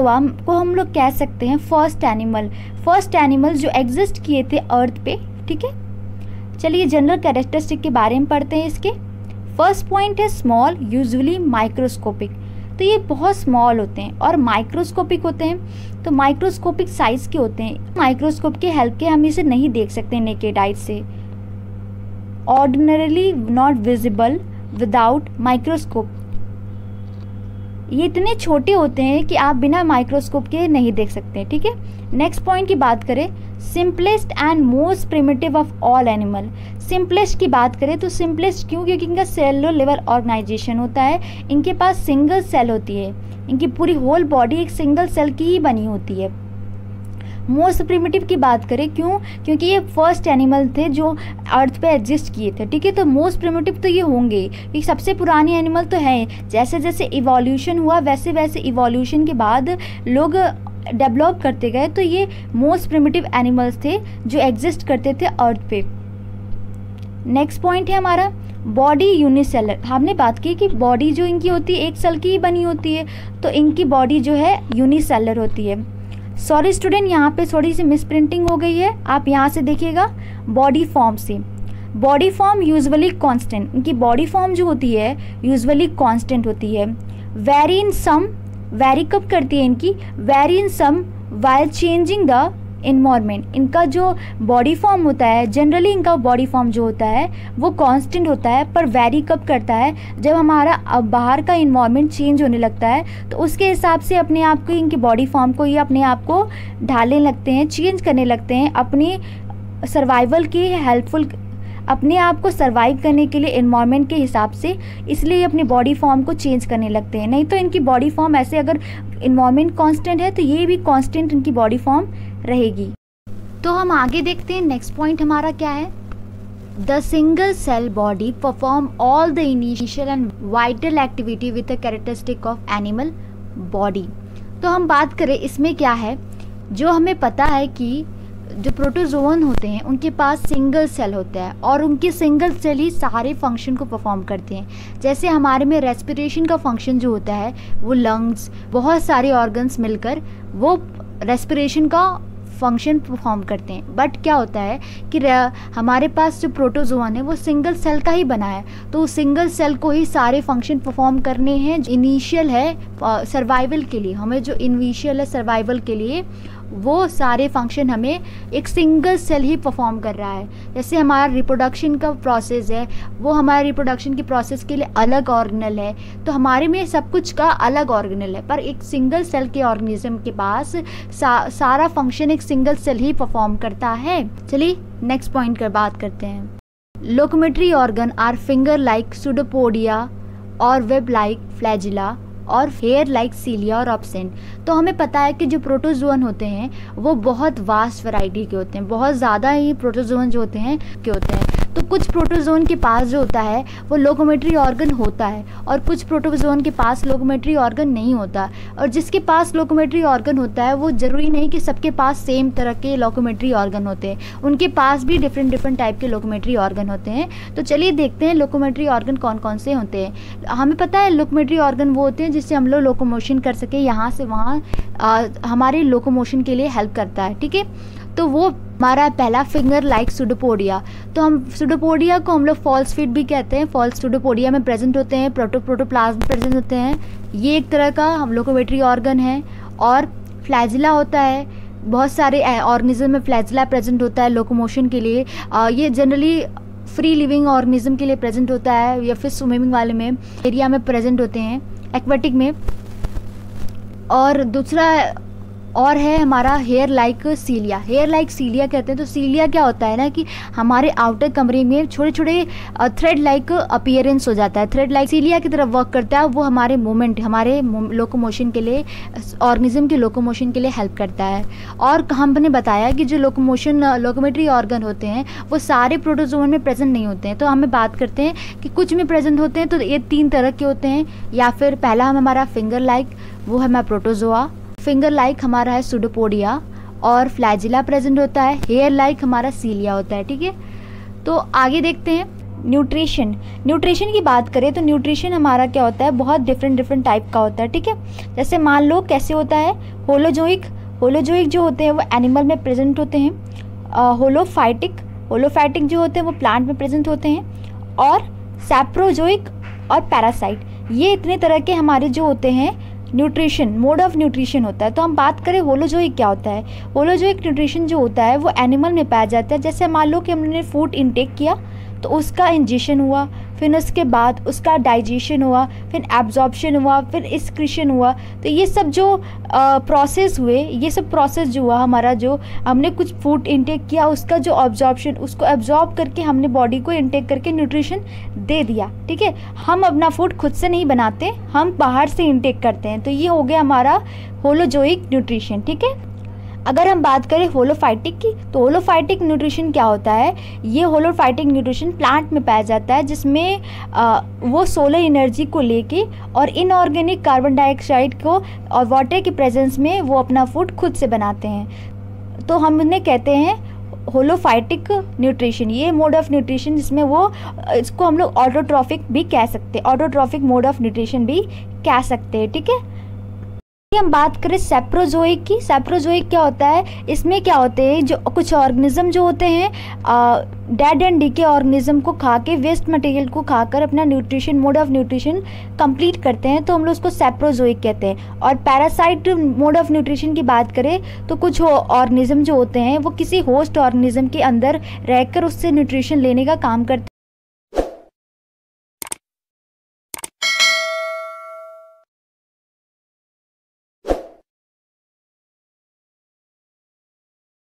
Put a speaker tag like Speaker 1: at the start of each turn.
Speaker 1: Protozoa को हम लोग कह सकते हैं फर्स्ट एनिमल जो एग्जिस्ट किए थे अर्थ पे, ठीक है। चलिए जनरल कैरेक्टरिस्टिक के बारे में पढ़ते हैं इसके। फर्स्ट पॉइंट है स्मॉल, यूजुअली माइक्रोस्कोपिक। तो ये बहुत स्मॉल होते हैं और माइक्रोस्कोपिक होते हैं। तो माइक्रोस्कोपिक साइज के होते हैं, माइक्रोस्कोप के हेल्प के हम इसे नहीं देख सकते नेकेड आई से। Ordinarily not visible without microscope. ये इतने छोटे होते हैं कि आप बिना माइक्रोस्कोप के नहीं देख सकते, ठीक है। नेक्स्ट पॉइंट की बात करें, simplest and most primitive of all animal. Simplest की बात करें तो सिंपलेस्ट क्यों? क्योंकि इनका सेलुलर लेवल ऑर्गेनाइजेशन होता है, इनके पास सिंगल सेल होती है, इनकी पूरी होल बॉडी एक सिंगल सेल की ही बनी होती है। मोस्ट प्रिमिटिव की बात करें क्यों? क्योंकि ये फर्स्ट एनिमल थे जो अर्थ पे एग्जिस्ट किए थे, ठीक है। तो मोस्ट प्रिमिटिव तो ये होंगे, ये सबसे पुरानी एनिमल तो हैं। जैसे जैसे इवोल्यूशन हुआ वैसे वैसे इवोल्यूशन के बाद लोग डेवलप करते गए, तो ये मोस्ट प्रिमिटिव एनिमल्स थे जो एग्जिस्ट करते थे अर्थ पे। नेक्स्ट पॉइंट है हमारा बॉडी यूनिसेलर। हमने बात की कि बॉडी जो इनकी होती है एक सेल की ही बनी होती है, तो इनकी बॉडी जो है यूनिसेलर होती है। सॉरी स्टूडेंट, यहाँ पे थोड़ी सी मिसप्रिंटिंग हो गई है, आप यहाँ से देखिएगा बॉडी फॉर्म से। बॉडी फॉर्म यूजुअली कांस्टेंट, इनकी बॉडी फॉर्म जो होती है यूजुअली कांस्टेंट होती है। वेरी इन सम, वेरी कब करती है इनकी? Vary in some while changing the environment. इनका जो बॉडी फॉर्म होता है, जनरली इनका बॉडी फॉर्म जो होता है वो कांस्टेंट होता है, पर वेरी कब करता है? जब हमारा बाहर का इन्वायरमेंट चेंज होने लगता है, तो उसके हिसाब से अपने आप को इनकी बॉडी फॉर्म को ये अपने आप को ढालने लगते हैं, चेंज करने लगते हैं अपनी सर्वाइवल के हेल्पफुल, अपने आप को सर्वाइव करने के लिए इन्वायरमेंट के हिसाब से, इसलिए अपनी बॉडी फॉर्म को चेंज करने लगते हैं। नहीं तो इनकी बॉडी फॉर्म ऐसे, अगर इन्वायरमेंट कांस्टेंट है तो ये भी कांस्टेंट इनकी बॉडी फॉर्म रहेगी। तो हम आगे देखते हैं, नेक्स्ट पॉइंट हमारा क्या है? The single cell body perform all the initial and vital activity with the characteristic of animal body. तो हम बात करें इसमें क्या है, जो हमें पता है कि जो प्रोटोजोन होते हैं उनके पास सिंगल सेल होता है और उनके सिंगल सेल ही सारे फंक्शन को परफॉर्म करते हैं। जैसे हमारे में रेस्पिरेशन का फंक्शन जो होता है वो लंग्स, बहुत सारे ऑर्गन्स मिलकर वो रेस्पिरेशन का फंक्शन परफॉर्म करते हैं। बट क्या होता है कि हमारे पास जो प्रोटोजोन है वो सिंगल सेल का ही बना है, तो उस सिंगल सेल को ही सारे फंक्शन परफॉर्म करने हैं। इनिशियल है सर्वाइवल के लिए, हमें जो इनिशियल है सर्वाइवल के लिए वो सारे फंक्शन हमें एक सिंगल सेल ही परफॉर्म कर रहा है। जैसे हमारा रिप्रोडक्शन का प्रोसेस है, वो हमारे रिप्रोडक्शन की प्रोसेस के लिए अलग ऑर्गेनल है, तो हमारे में सब कुछ का अलग ऑर्गेनल है, पर एक सिंगल सेल के ऑर्गेनिज्म के पास सारा फंक्शन एक सिंगल सेल ही परफॉर्म करता है। चलिए नेक्स्ट पॉइंट पर बात करते हैं। Locomotory organ are finger like pseudopodia और वेब लाइक फ्लैजिला और हेयर लाइक सीलिया और ऑब्सेंट। तो हमें पता है कि जो प्रोटोजोन होते हैं वो बहुत वास्ट वैरायटी के होते हैं, बहुत ज़्यादा ही प्रोटोजोन जो होते हैं के होते हैं। तो कुछ प्रोटोजोन के पास जो होता है वो लोकोमेटरी ऑर्गन होता है और कुछ प्रोटोजोन के पास लोकोमेटरी ऑर्गन नहीं होता। और जिसके पास लोकोमेटरी ऑर्गन होता है वो ज़रूरी नहीं कि सबके पास सेम तरह के लोकोमेटरी ऑर्गन होते हैं, उनके पास भी डिफरेंट टाइप के लोकोमेटरी ऑर्गन होते हैं। तो चलिए देखते हैं लोकोमेटरी ऑर्गन कौन कौन से होते हैं। हमें पता है लोकोमेटरी ऑर्गन वो होते हैं जिससे हम लोग लोकोमोशन कर सके, यहाँ से वहाँ हमारे लोकोमोशन के लिए हेल्प करता है, ठीक है। तो वो हमारा पहला फिंगर लाइक सुडोपोडिया। तो हम सुडोपोडिया को हम लोग फॉल्स फीट भी कहते हैं, फॉल्स सुडोपोडिया में प्रेजेंट होते हैं, प्रोटोप्लाज्म प्रेजेंट होते हैं, ये एक तरह का हम लोकोमेटरी ऑर्गन है। और फ्लैजिला होता है, बहुत सारे ऑर्गेनिज्म में फ्लैजिला प्रेजेंट होता है लोकोमोशन के लिए। ये जनरली फ्री लिविंग ऑर्गेनिज्म के लिए प्रेजेंट होता है या फिर स्विमिंग वाले में एरिया में प्रेजेंट होते हैं, एक्वेटिक में। और दूसरा और है हमारा हेयर लाइक सीलिया। हेयर लाइक सीलिया कहते हैं। तो सीलिया क्या होता है ना कि हमारे आउटर कमरे में छोटे छोटे थ्रेड लाइक अपीयरेंस हो जाता है, थ्रेड लाइक सीलिया की तरफ वर्क करता है। वो हमारे मूवमेंट, हमारे लोकोमोशन के लिए, ऑर्गेनिज्म के लोकोमोशन के लिए हेल्प करता है। और हमने बताया कि जो लोकोमेटरी ऑर्गन होते हैं वो सारे प्रोटोजोन में प्रेजेंट नहीं होते हैं। तो हमें बात करते हैं कि कुछ में प्रेजेंट होते हैं। तो ये 3 तरह के होते हैं, या फिर पहला हमारा फिंगर लाइक, वो है हमारा प्रोटोजोआ। फिंगर लाइक हमारा है सुडोपोडिया और फ्लैजिला प्रेजेंट होता है। हेयर लाइक हमारा सीलिया होता है, ठीक है। तो आगे देखते हैं न्यूट्रिशन। न्यूट्रिशन की बात करें तो न्यूट्रिशन हमारा क्या होता है, बहुत डिफरेंट टाइप का होता है, ठीक है। जैसे मान लो कैसे होता है, होलोजोइक जो होते हैं वो एनिमल में प्रेजेंट होते हैं, होलोफाइटिक जो होते हैं वो प्लांट में प्रेजेंट होते हैं, और सैप्रोजोइक और पैरासाइट, ये इतने तरह के हमारे जो होते हैं न्यूट्रिशन, मोड ऑफ न्यूट्रिशन होता है। तो हम बात करें होलोजोइक क्या होता है, होलोजोइक न्यूट्रिशन जो होता है वो एनिमल में पाया जाता है। जैसे मान लो कि हमने फूड इनटेक किया तो उसका इंजेशन हुआ, फिर उसके बाद उसका डाइजेशन हुआ, फिर एब्जॉर्प्शन हुआ, फिर एक्सक्रीशन हुआ। तो ये सब जो प्रोसेस हुए, ये सब प्रोसेस जो हुआ हमारा, जो हमने कुछ फूड इनटेक किया उसका जो ऑब्जॉर्प्शन, उसको एब्जॉर्ब करके हमने बॉडी को इनटेक करके न्यूट्रिशन दे दिया, ठीक है। हम अपना फूड खुद से नहीं बनाते, हम बाहर से इनटेक करते हैं। तो ये हो गया हमारा होलोजोइक न्यूट्रिशन, ठीक है। अगर हम बात करें होलोफाइटिक की, तो होलोफाइटिक न्यूट्रिशन क्या होता है, ये होलोफाइटिक न्यूट्रिशन प्लांट में पाया जाता है, जिसमें वो सोलर एनर्जी को लेके और इनऑर्गेनिक कार्बन डाइऑक्साइड को और वाटर के प्रेजेंस में वो अपना फूड खुद से बनाते हैं। तो हम उन्हें कहते हैं होलोफाइटिक न्यूट्रिशन, ये मोड ऑफ न्यूट्रिशन जिसमें वो, इसको हम लोग ऑटोट्रॉफिक भी कह सकते हैं, ऑटोट्रॉफिक मोड ऑफ न्यूट्रिशन भी कह सकते हैं, ठीक है। हम बात करें सैप्रोजोइक की, सैप्रोजोइक क्या होता है, इसमें क्या होते हैं, जो कुछ ऑर्गेनिज्म जो होते हैं डेड एंड डीके ऑर्गेनिज्म को खा के, वेस्ट मटेरियल को खाकर अपना nutrition, mode of nutrition complete करते हैं, तो हम लोग उसको सैप्रोजोइक कहते हैं। और पैरासाइट मोड ऑफ न्यूट्रिशन की बात करें तो कुछ ऑर्गेनिज्म जो होते हैं वो किसी होस्ट ऑर्गेनिज्म के अंदर रहकर उससे न्यूट्रिशन लेने का काम करते हैं।